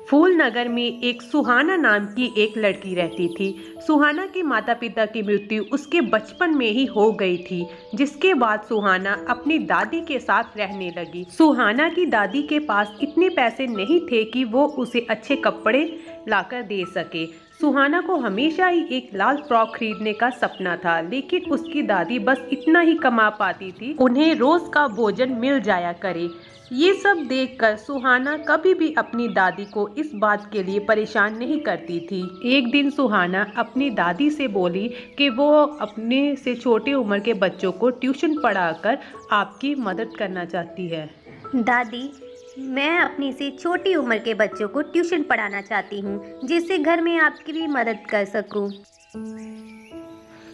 फूलनगर में एक सुहाना नाम की एक लड़की रहती थी। सुहाना के माता पिता की मृत्यु उसके बचपन में ही हो गई थी, जिसके बाद सुहाना अपनी दादी के साथ रहने लगी। सुहाना की दादी के पास इतने पैसे नहीं थे कि वो उसे अच्छे कपड़े लाकर दे सके। सुहाना को हमेशा ही एक लाल फ्रॉक खरीदने का सपना था, लेकिन उसकी दादी बस इतना ही कमा पाती थी उन्हें रोज का भोजन मिल जाया करे। ये सब देखकर सुहाना कभी भी अपनी दादी को इस बात के लिए परेशान नहीं करती थी। एक दिन सुहाना अपनी दादी से बोली कि वो अपने से छोटे उम्र के बच्चों को ट्यूशन पढ़ाकर आपकी मदद करना चाहती है। दादी, मैं अपनी से छोटी उम्र के बच्चों को ट्यूशन पढ़ाना चाहती हूँ, जिससे घर में आपकी भी मदद कर सकूँ।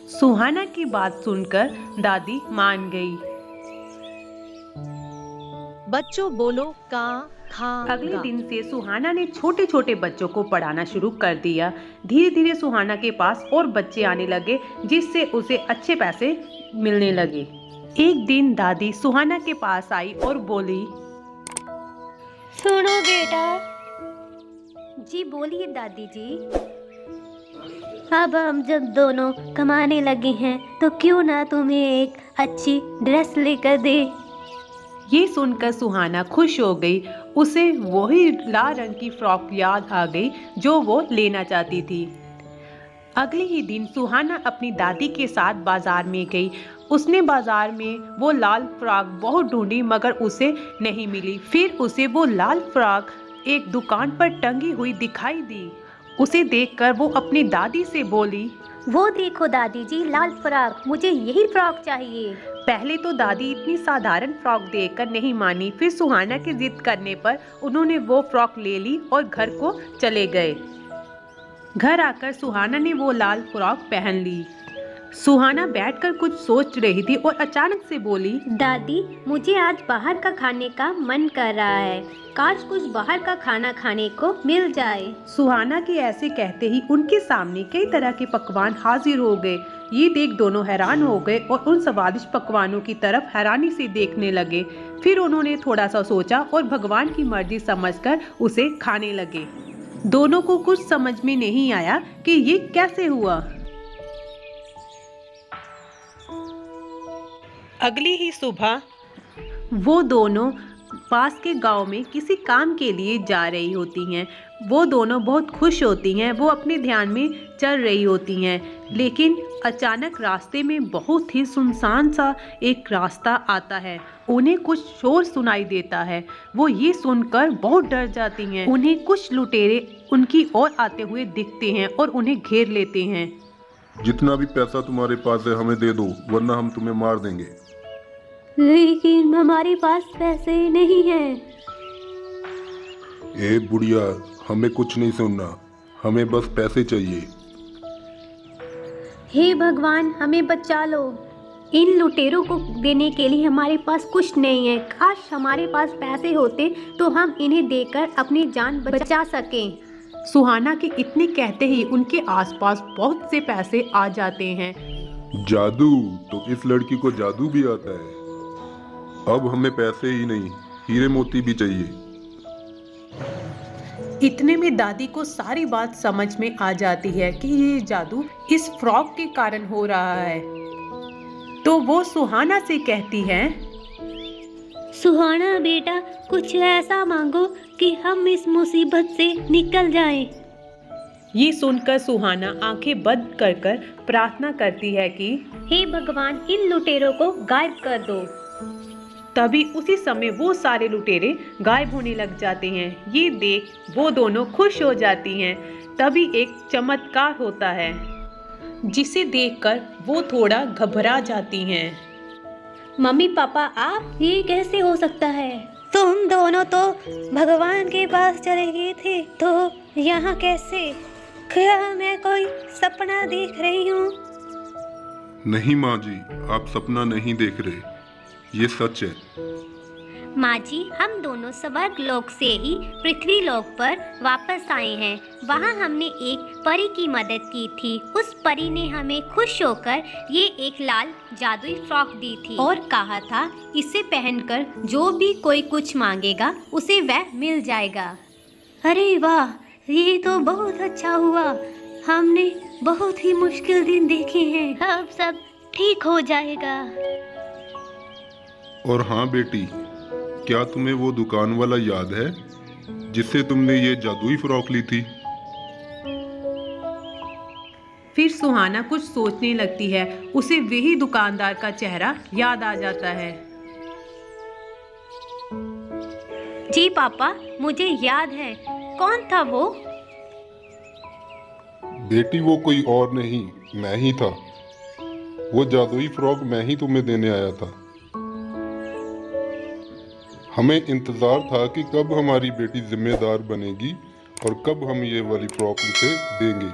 सुहाना की बात सुनकर दादी मान गई। बच्चों बोलो का खा। अगले दिन से सुहाना ने छोटे छोटे बच्चों को पढ़ाना शुरू कर दिया। धीरे धीरे सुहाना के पास और बच्चे आने लगे, जिससे उसे अच्छे पैसे मिलने लगे। एक दिन दादी सुहाना के पास आई और बोली, सुनो बेटा। जी बोलिए दादी जी। अब हम जब दोनों कमाने लगे हैं तो क्यों ना तुम्हें एक अच्छी ड्रेस लेकर दे। ये सुनकर सुहाना खुश हो गई। उसे वही लाल रंग की फ्रॉक याद आ गई जो वो लेना चाहती थी। अगले ही दिन सुहाना अपनी दादी के साथ बाजार में गई। उसने बाजार में वो लाल फ्रॉक बहुत ढूंढी, मगर उसे नहीं मिली। फिर उसे वो लाल फ्रॉक एक दुकान पर टंगी हुई दिखाई दी। उसे देखकर वो अपनी दादी से बोली, वो देखो दादी जी, लाल फ्रॉक, मुझे यही फ्रॉक चाहिए। पहले तो दादी इतनी साधारण फ्रॉक देखकर नहीं मानी, फिर सुहाना की जिद करने पर उन्होंने वो फ्रॉक ले ली और घर को चले गए। घर आकर सुहाना ने वो लाल फ्रॉक पहन ली। सुहाना बैठकर कुछ सोच रही थी और अचानक से बोली, दादी, मुझे आज बाहर का खाने का मन कर रहा है। काश कुछ बाहर का खाना खाने को मिल जाए। सुहाना के ऐसे कहते ही उनके सामने कई तरह के पकवान हाजिर हो गए। ये देख दोनों हैरान हो गए और उन स्वादिष्ट पकवानों की तरफ हैरानी से देखने लगे। फिर उन्होंने थोड़ा सा सोचा और भगवान की मर्जी समझकर उसे खाने लगे। दोनों को कुछ समझ में नहीं आया कि ये कैसे हुआ। अगली ही सुबह वो दोनों पास के गांव में किसी काम के लिए जा रही होती हैं। वो दोनों बहुत खुश होती हैं। वो अपने ध्यान में चल रही होती हैं, लेकिन अचानक रास्ते में बहुत ही सुनसान सा एक रास्ता आता है। उन्हें कुछ शोर सुनाई देता है। वो ये सुनकर बहुत डर जाती हैं। उन्हें कुछ लुटेरे उनकी ओर आते हुए दिखते हैं और उन्हें घेर लेते हैं। जितना भी पैसा तुम्हारे पास है हमें दे दो, वरना हम तुम्हें मार देंगे। लेकिन हमारे पास पैसे नहीं हैं। ए बुढ़िया, हमें कुछ नहीं सुनना, हमें बस पैसे चाहिए। हे भगवान, हमें बचा लो। इन लुटेरों को देने के लिए हमारे पास कुछ नहीं है। काश हमारे पास पैसे होते तो हम इन्हें देकर अपनी जान बचा सकें। सुहाना के इतने कहते ही उनके आसपास बहुत से पैसे आ जाते हैं। जादू, तो इस लड़की को जादू भी आता है। अब हमें पैसे ही नहीं, हीरे मोती भी चाहिए। इतने में दादी को सारी बात समझ में आ जाती है कि ये जादू इस फ्रॉक के कारण हो रहा है। तो वो सुहाना से कहती है, सुहाना बेटा, कुछ ऐसा मांगो कि हम इस मुसीबत से निकल जाएं। ये सुनकर सुहाना आंखें बंद कर कर प्रार्थना करती है कि हे भगवान, इन लुटेरों को गायब कर दो। तभी उसी समय वो सारे लुटेरे गायब होने लग जाते हैं। ये देख वो दोनों खुश हो जाती हैं। तभी एक चमत्कार होता है, जिसे देखकर वो थोड़ा घबरा जाती हैं। मम्मी पापा, आप, ये कैसे हो सकता है? तुम दोनों तो भगवान के पास चले गए थे, तो यहाँ कैसे? क्या मैं कोई सपना देख रही हूँ? नहीं माँ जी, आप सपना नहीं देख रहे, ये सच है। माँ जी, हम दोनों स्वर्ग लोक से ही पृथ्वी लोक पर वापस आए हैं। वहाँ हमने एक परी की मदद की थी। उस परी ने हमें खुश होकर ये एक लाल जादुई फ्रॉक दी थी और कहा था, इसे पहनकर जो भी कोई कुछ मांगेगा उसे वह मिल जाएगा। अरे वाह, ये तो बहुत अच्छा हुआ। हमने बहुत ही मुश्किल दिन देखे हैं, अब सब ठीक हो जाएगा। और हाँ बेटी, क्या तुम्हें वो दुकान वाला याद है जिससे तुमने ये जादुई फ्रॉक ली थी? फिर सुहाना कुछ सोचने लगती है। उसे वही दुकानदार का चेहरा याद आ जाता है। जी पापा, मुझे याद है। कौन था वो? बेटी वो कोई और नहीं, मैं ही था। वो जादुई फ्रॉक मैं ही तुम्हें देने आया था। हमें इंतजार था कि कब हमारी बेटी जिम्मेदार बनेगी और कब हम ये वाली फ्रॉक उसे देंगे।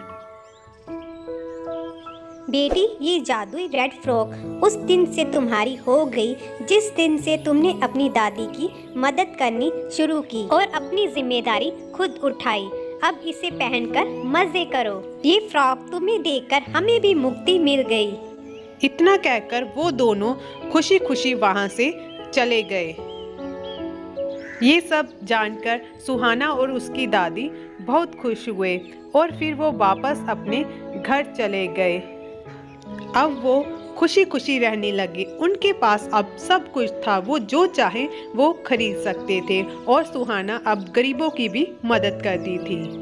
बेटी, ये जादुई रेड फ्रॉक उस दिन से तुम्हारी हो गई जिस दिन से तुमने अपनी दादी की मदद करनी शुरू की और अपनी जिम्मेदारी खुद उठाई। अब इसे पहनकर मजे करो। ये फ्रॉक तुम्हें देखकर हमें भी मुक्ति मिल गई। इतना कहकर वो दोनों खुशी खुशी वहां से चले गए। ये सब जानकर सुहाना और उसकी दादी बहुत खुश हुए और फिर वो वापस अपने घर चले गए। अब वो खुशी खुशी रहने लगे। उनके पास अब सब कुछ था, वो जो चाहे वो खरीद सकते थे और सुहाना अब गरीबों की भी मदद करती थी।